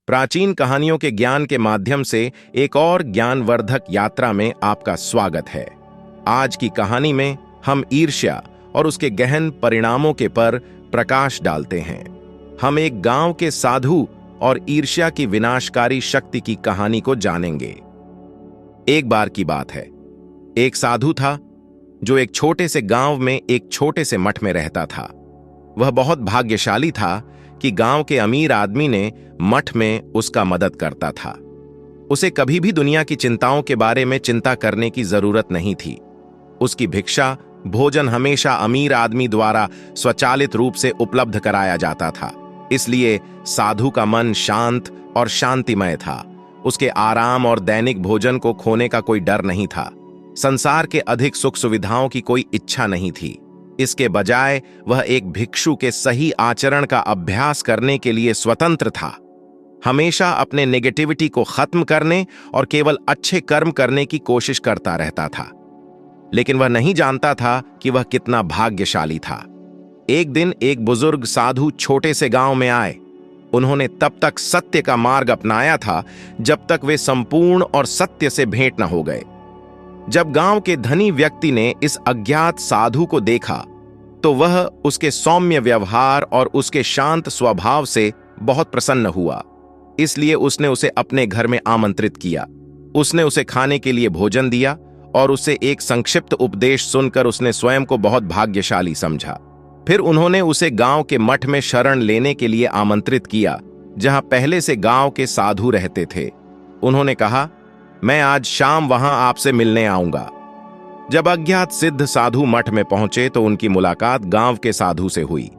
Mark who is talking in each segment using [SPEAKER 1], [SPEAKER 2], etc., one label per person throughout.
[SPEAKER 1] प्राचीन कहानियों के ज्ञान के माध्यम से एक और ज्ञानवर्धक यात्रा में आपका स्वागत है। आज की कहानी में हम ईर्ष्या और उसके गहन परिणामों के पर प्रकाश डालते हैं। हम एक गांव के साधु और ईर्ष्या की विनाशकारी शक्ति की कहानी को जानेंगे। एक बार की बात है, एक साधु था जो एक छोटे से गांव में एक छोटे से मठ में रहता था। वह बहुत भाग्यशाली था कि गांव के अमीर आदमी ने मठ में उसका मदद करता था। उसे कभी भी दुनिया की चिंताओं के बारे में चिंता करने की जरूरत नहीं थी। उसकी भिक्षा भोजन हमेशा अमीर आदमी द्वारा स्वचालित रूप से उपलब्ध कराया जाता था। इसलिए साधु का मन शांत और शांतिमय था। उसके आराम और दैनिक भोजन को खोने का कोई डर नहीं था। संसार के अधिक सुख सुविधाओं की कोई इच्छा नहीं थी। इसके बजाय वह एक भिक्षु के सही आचरण का अभ्यास करने के लिए स्वतंत्र था। हमेशा अपने नेगेटिविटी को खत्म करने और केवल अच्छे कर्म करने की कोशिश करता रहता था। लेकिन वह नहीं जानता था कि वह कितना भाग्यशाली था। एक दिन एक बुजुर्ग साधु छोटे से गांव में आए। उन्होंने तब तक सत्य का मार्ग अपनाया था जब तक वे संपूर्ण और सत्य से भेंट न हो गए। जब गांव के धनी व्यक्ति ने इस अज्ञात साधु को देखा तो वह उसके सौम्य व्यवहार और उसके शांत स्वभाव से बहुत प्रसन्न हुआ। इसलिए उसने उसे अपने घर में आमंत्रित किया। उसने उसे खाने के लिए भोजन दिया और उसे एक संक्षिप्त उपदेश सुनकर उसने स्वयं को बहुत भाग्यशाली समझा। फिर उन्होंने उसे गांव के मठ में शरण लेने के लिए आमंत्रित किया, जहां पहले से गांव के साधु रहते थे। उन्होंने कहा, मैं आज शाम वहां आपसे मिलने आऊंगा। जब अज्ञात सिद्ध साधु मठ में पहुंचे तो उनकी मुलाकात गांव के साधु से हुई।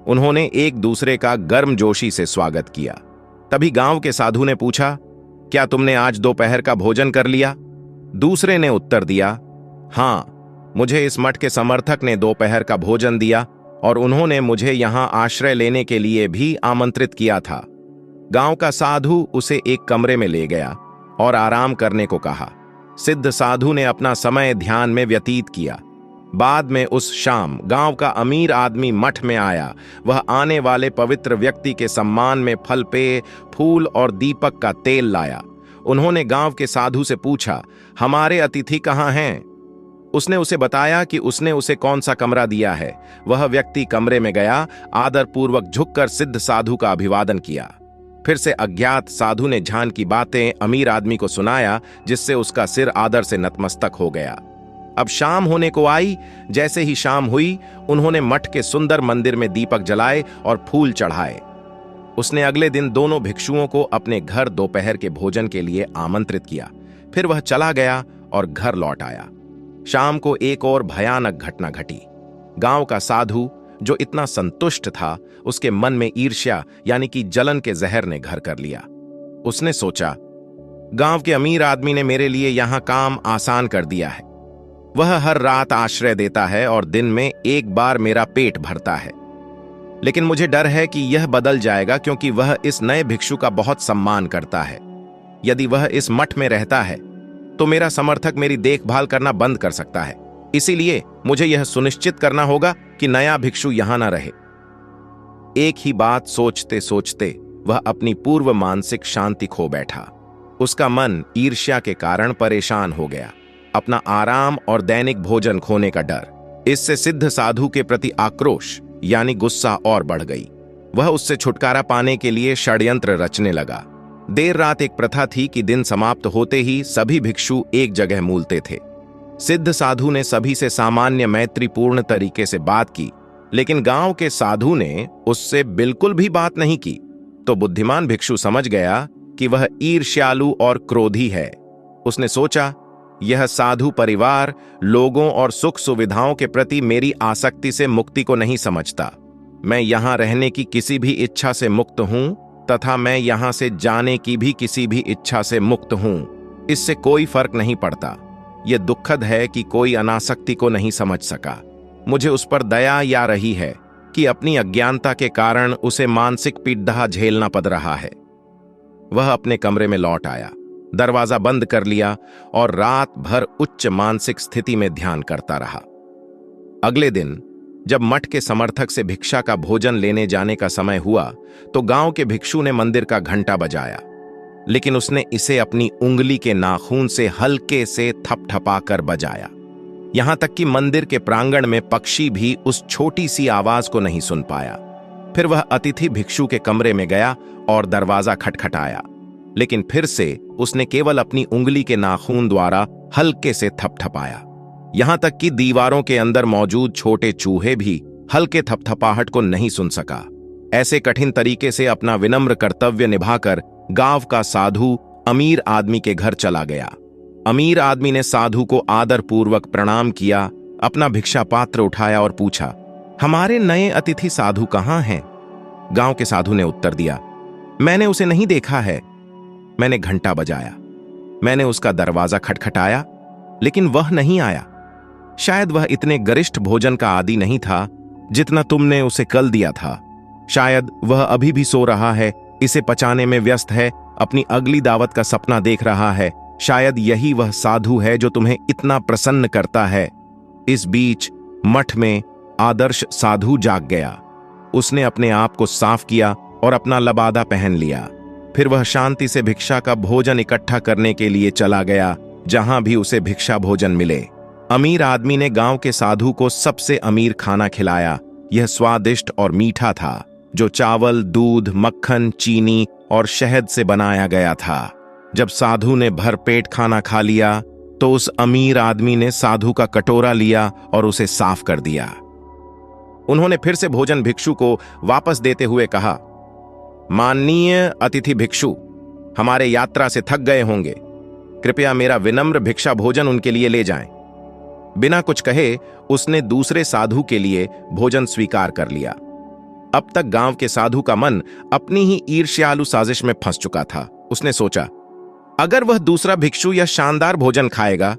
[SPEAKER 1] उन्होंने एक दूसरे का गर्मजोशी से स्वागत किया। तभी गांव के साधु ने पूछा, क्या तुमने आज दोपहर का भोजन कर लिया? दूसरे ने उत्तर दिया, हां, मुझे इस मठ के समर्थक ने दोपहर का भोजन दिया और उन्होंने मुझे यहां आश्रय लेने के लिए भी आमंत्रित किया था। गांव का साधु उसे एक कमरे में ले गया और आराम करने को कहा। सिद्ध साधु ने अपना समय ध्यान में व्यतीत किया। बाद में उस शाम गांव का अमीर आदमी मठ में आया। वह आने वाले पवित्र व्यक्ति के सम्मान में फल पेय, फूल और दीपक का तेल लाया। उन्होंने गांव के साधु से पूछा, हमारे अतिथि कहाँ हैं? उसने उसे बताया कि उसने उसे कौन सा कमरा दिया है। वह व्यक्ति कमरे में गया, आदरपूर्वक झुककर सिद्ध साधु का अभिवादन किया। फिर से अज्ञात साधु ने जान की बातें अमीर आदमी को सुनाया, जिससे उसका सिर आदर से नतमस्तक हो गया। अब शाम होने को आई। जैसे ही शाम हुई, उन्होंने मठ के सुंदर मंदिर में दीपक जलाए और फूल चढ़ाए। उसने अगले दिन दोनों भिक्षुओं को अपने घर दोपहर के भोजन के लिए आमंत्रित किया। फिर वह चला गया और घर लौट आया। शाम को एक और भयानक घटना घटी। गांव का साधु जो इतना संतुष्ट था, उसके मन में ईर्ष्या यानी कि जलन के जहर ने घर कर लिया। उसने सोचा, गांव के अमीर आदमी ने मेरे लिए यहां काम आसान कर दिया है। वह हर रात आश्रय देता है और दिन में एक बार मेरा पेट भरता है। लेकिन मुझे डर है कि यह बदल जाएगा, क्योंकि वह इस नए भिक्षु का बहुत सम्मान करता है। यदि वह इस मठ में रहता है तो मेरा समर्थक मेरी देखभाल करना बंद कर सकता है। इसीलिए मुझे यह सुनिश्चित करना होगा कि नया भिक्षु यहां ना रहे। एक ही बात सोचते सोचते वह अपनी पूर्व मानसिक शांति खो बैठा। उसका मन ईर्ष्या के कारण परेशान हो गया। अपना आराम और दैनिक भोजन खोने का डर, इससे सिद्ध साधु के प्रति आक्रोश यानी गुस्सा और बढ़ गई। वह उससे छुटकारा पाने के लिए षड्यंत्र रचने लगा। देर रात एक प्रथा थी कि दिन समाप्त होते ही सभी भिक्षु एक जगह मूलते थे। सिद्ध साधु ने सभी से सामान्य मैत्रीपूर्ण तरीके से बात की, लेकिन गांव के साधु ने उससे बिल्कुल भी बात नहीं की। तो बुद्धिमान भिक्षु समझ गया कि वह ईर्ष्यालु और क्रोधी है। उसने सोचा, यह साधु परिवार लोगों और सुख सुविधाओं के प्रति मेरी आसक्ति से मुक्ति को नहीं समझता। मैं यहां रहने की किसी भी इच्छा से मुक्त हूं तथा मैं यहां से जाने की भी किसी भी इच्छा से मुक्त हूं। इससे कोई फर्क नहीं पड़ता। यह दुखद है कि कोई अनासक्ति को नहीं समझ सका। मुझे उस पर दया आ रही है कि अपनी अज्ञानता के कारण उसे मानसिक पीड़ा झेलना पड़ रहा है। वह अपने कमरे में लौट आया, दरवाजा बंद कर लिया और रात भर उच्च मानसिक स्थिति में ध्यान करता रहा। अगले दिन जब मठ के समर्थक से भिक्षा का भोजन लेने जाने का समय हुआ तो गांव के भिक्षु ने मंदिर का घंटा बजाया, लेकिन उसने इसे अपनी उंगली के नाखून से हल्के से थपथपा कर बजाया। यहां तक कि मंदिर के प्रांगण में पक्षी भी उस छोटी सी आवाज को नहीं सुन पाया। फिर वह अतिथि भिक्षु के कमरे में गया और दरवाजा खटखटाया, लेकिन फिर से उसने केवल अपनी उंगली के नाखून द्वारा हल्के से थपथपाया। यहां तक कि दीवारों के अंदर मौजूद छोटे चूहे भी हल्के थपथपाहट को नहीं सुन सका। ऐसे कठिन तरीके से अपना विनम्र कर्तव्य निभाकर गांव का साधु अमीर आदमी के घर चला गया। अमीर आदमी ने साधु को आदरपूर्वक प्रणाम किया, अपना भिक्षा पात्र उठाया और पूछा, हमारे नए अतिथि साधु कहां हैं? गांव के साधु ने उत्तर दिया, मैंने उसे नहीं देखा है। मैंने घंटा बजाया, मैंने उसका दरवाजा खटखटाया, लेकिन वह नहीं आया। शायद वह इतने गरिष्ठ भोजन का आदी नहीं था जितना तुमने उसे कल दिया था। शायद वह अभी भी सो रहा है, इसे पचाने में व्यस्त है, अपनी अगली दावत का सपना देख रहा है। शायद यही वह साधु है जो तुम्हें इतना प्रसन्न करता है। इस बीच मठ में आदर्श साधु जाग गया। उसने अपने आप को साफ किया और अपना लबादा पहन लिया। फिर वह शांति से भिक्षा का भोजन इकट्ठा करने के लिए चला गया, जहां भी उसे भिक्षा भोजन मिले। अमीर आदमी ने गांव के साधु को सबसे अमीर खाना खिलाया। यह स्वादिष्ट और मीठा था, जो चावल, दूध, मक्खन, चीनी और शहद से बनाया गया था। जब साधु ने भरपेट खाना खा लिया तो उस अमीर आदमी ने साधु का कटोरा लिया और उसे साफ कर दिया। उन्होंने फिर से भोजन भिक्षु को वापस देते हुए कहा, माननीय अतिथि भिक्षु, हमारे यात्रा से थक गए होंगे, कृपया मेरा विनम्र भिक्षा भोजन उनके लिए ले जाएं। बिना कुछ कहे उसने दूसरे साधु के लिए भोजन स्वीकार कर लिया। अब तक गांव के साधु का मन अपनी ही ईर्ष्यालु साजिश में फंस चुका था। उसने सोचा, अगर वह दूसरा भिक्षु यह शानदार भोजन खाएगा,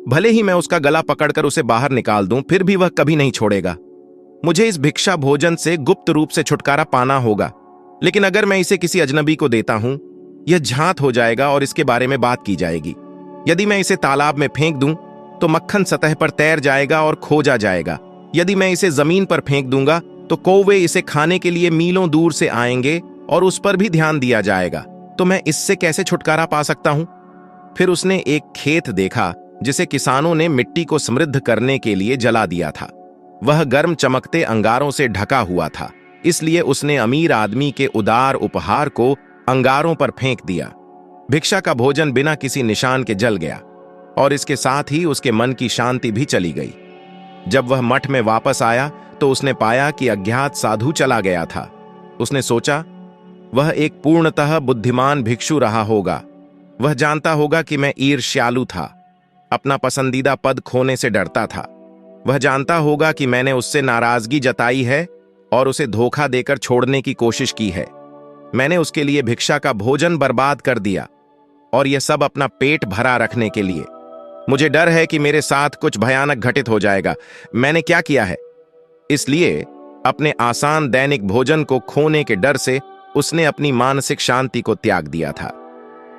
[SPEAKER 1] भले ही मैं उसका गला पकड़कर उसे बाहर निकाल दूं, फिर भी वह कभी नहीं छोड़ेगा। मुझे इस भिक्षा भोजन से गुप्त रूप से छुटकारा पाना होगा, लेकिन अगर मैं इसे किसी अजनबी को देता हूं, यह झांत हो जाएगा और इसके बारे में बात की जाएगी। यदि मैं इसे तालाब में फेंक दूं तो मक्खन सतह पर तैर जाएगा और खोजा जाएगा। यदि मैं इसे जमीन पर फेंक दूंगा तो कौवे इसे खाने के लिए मीलों दूर से आएंगे और उस पर भी ध्यान दिया जाएगा। तो मैं इससे कैसे छुटकारा पा सकता हूं? फिर उसने एक खेत देखा जिसे किसानों ने मिट्टी को समृद्ध करने के लिए जला दिया था। वह गर्म चमकते अंगारों से ढका हुआ था, इसलिए उसने अमीर आदमी के उदार उपहार को अंगारों पर फेंक दिया। भिक्षा का भोजन बिना किसी निशान के जल गया और इसके साथ ही उसके मन की शांति भी चली गई। जब वह मठ में वापस आया तो उसने पाया कि अज्ञात साधु चला गया था। उसने सोचा, वह एक पूर्णतः बुद्धिमान भिक्षु रहा होगा। वह जानता होगा कि मैं ईर्ष्यालु था, अपना पसंदीदा पद खोने से डरता था। वह जानता होगा कि मैंने उससे नाराजगी जताई है और उसे धोखा देकर छोड़ने की कोशिश की है। मैंने उसके लिए भिक्षा का भोजन बर्बाद कर दिया और यह सब अपना पेट भरा रखने के लिए। मुझे डर है कि मेरे साथ कुछ भयानक घटित हो जाएगा। मैंने क्या किया है? इसलिए अपने आसान दैनिक भोजन को खोने के डर से उसने अपनी मानसिक शांति को त्याग दिया था।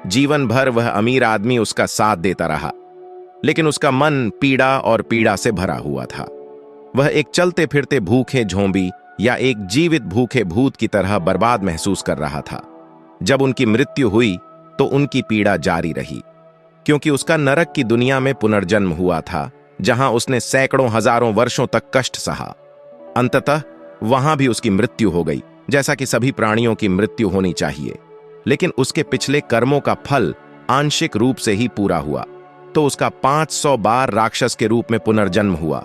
[SPEAKER 1] जीवन भर वह अमीर आदमी उसका साथ देता रहा, लेकिन उसका मन पीड़ा और पीड़ा से भरा हुआ था। वह एक चलते फिरते भूखे झोंबी या एक जीवित भूखे भूत की तरह बर्बाद महसूस कर रहा था। जब उनकी मृत्यु हुई तो उनकी पीड़ा जारी रही, क्योंकि उसका नरक की दुनिया में पुनर्जन्म हुआ था, जहां उसने सैकड़ों हजारों वर्षों तक कष्ट सहा। अंततः वहां भी उसकी मृत्यु हो गई, जैसा कि सभी प्राणियों की मृत्यु होनी चाहिए। लेकिन उसके पिछले कर्मों का फल आंशिक रूप से ही पूरा हुआ, तो उसका 500 बार राक्षस के रूप में पुनर्जन्म हुआ।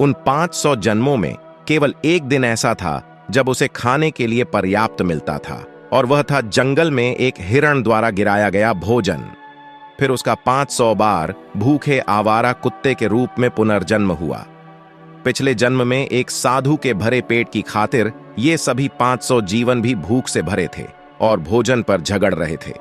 [SPEAKER 1] उन 500 जन्मों में केवल एक दिन ऐसा था जब उसे खाने के लिए पर्याप्त मिलता था, और वह था जंगल में एक हिरण द्वारा गिराया गया भोजन। फिर उसका 500 बार भूखे आवारा कुत्ते के रूप में पुनर्जन्म हुआ। पिछले जन्म में एक साधु के भरे पेट की खातिर ये सभी 500 जीवन भी भूख से भरे थे और भोजन पर झगड़ रहे थे।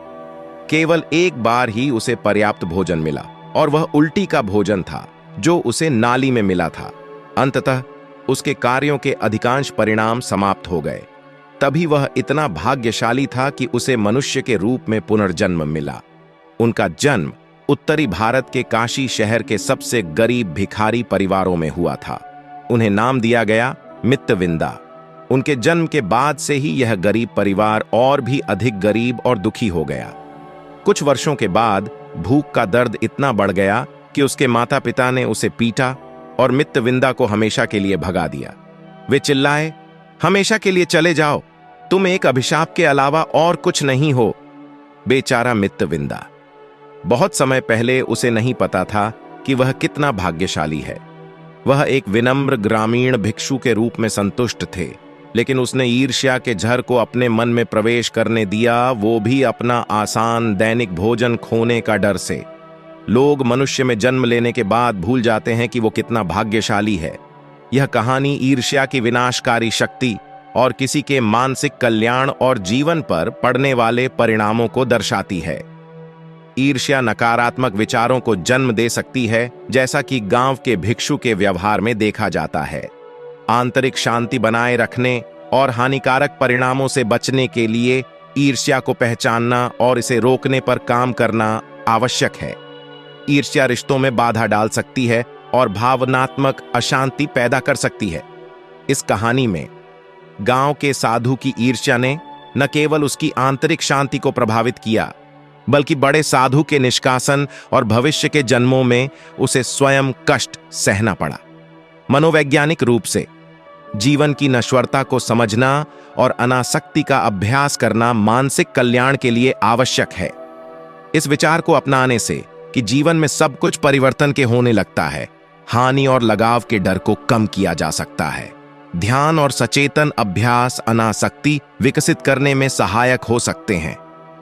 [SPEAKER 1] केवल एक बार ही उसे पर्याप्त भोजन मिला, और वह उल्टी का भोजन था जो उसे नाली में मिला था। अंततः उसके कार्यों के अधिकांश परिणाम समाप्त हो गए। तभी वह इतना भाग्यशाली था कि उसे मनुष्य के रूप में पुनर्जन्म मिला। उनका जन्म उत्तरी भारत के काशी शहर के सबसे गरीब भिखारी परिवारों में हुआ था। उन्हें नाम दिया गया मितविंदा। उनके जन्म के बाद से ही यह गरीब परिवार और भी अधिक गरीब और दुखी हो गया। कुछ वर्षों के बाद भूख का दर्द इतना बढ़ गया कि उसके माता पिता ने उसे पीटा और मितविंदा को हमेशा के लिए भगा दिया। वे चिल्लाए, हमेशा के लिए चले जाओ, तुम एक अभिशाप के अलावा और कुछ नहीं हो। बेचारा मितविंदा। बहुत समय पहले उसे नहीं पता था कि वह कितना भाग्यशाली है। वह एक विनम्र ग्रामीण भिक्षु के रूप में संतुष्ट थे, लेकिन उसने ईर्ष्या के झर को अपने मन में प्रवेश करने दिया, वो भी अपना आसान दैनिक भोजन खोने का डर से। लोग मनुष्य में जन्म लेने के बाद भूल जाते हैं कि वो कितना भाग्यशाली है। यह कहानी ईर्ष्या की विनाशकारी शक्ति और किसी के मानसिक कल्याण और जीवन पर पड़ने वाले परिणामों को दर्शाती है। ईर्ष्या नकारात्मक विचारों को जन्म दे सकती है, जैसा कि गांव के भिक्षु के व्यवहार में देखा जाता है। आंतरिक शांति बनाए रखने और हानिकारक परिणामों से बचने के लिए ईर्ष्या को पहचानना और इसे रोकने पर काम करना आवश्यक है। ईर्ष्या रिश्तों में बाधा डाल सकती है और भावनात्मक अशांति पैदा कर सकती है। इस कहानी में गांव के साधु की ईर्ष्या ने न केवल उसकी आंतरिक शांति को प्रभावित किया, बल्कि बड़े साधु के निष्कासन और भविष्य के जन्मों में उसे स्वयं कष्ट सहना पड़ा। मनोवैज्ञानिक रूप से जीवन की नश्वरता को समझना और अनासक्ति का अभ्यास करना मानसिक कल्याण के लिए आवश्यक है। इस विचार को अपनाने से कि जीवन में सब कुछ परिवर्तन के होने लगता है, हानि और लगाव के डर को कम किया जा सकता है। ध्यान और सचेतन अभ्यास अनासक्ति विकसित करने में सहायक हो सकते हैं।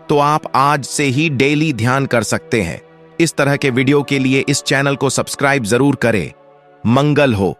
[SPEAKER 1] तो आप आज से ही डेली ध्यान कर सकते हैं। इस तरह के वीडियो के लिए इस चैनल को सब्सक्राइब जरूर करें। मंगल हो।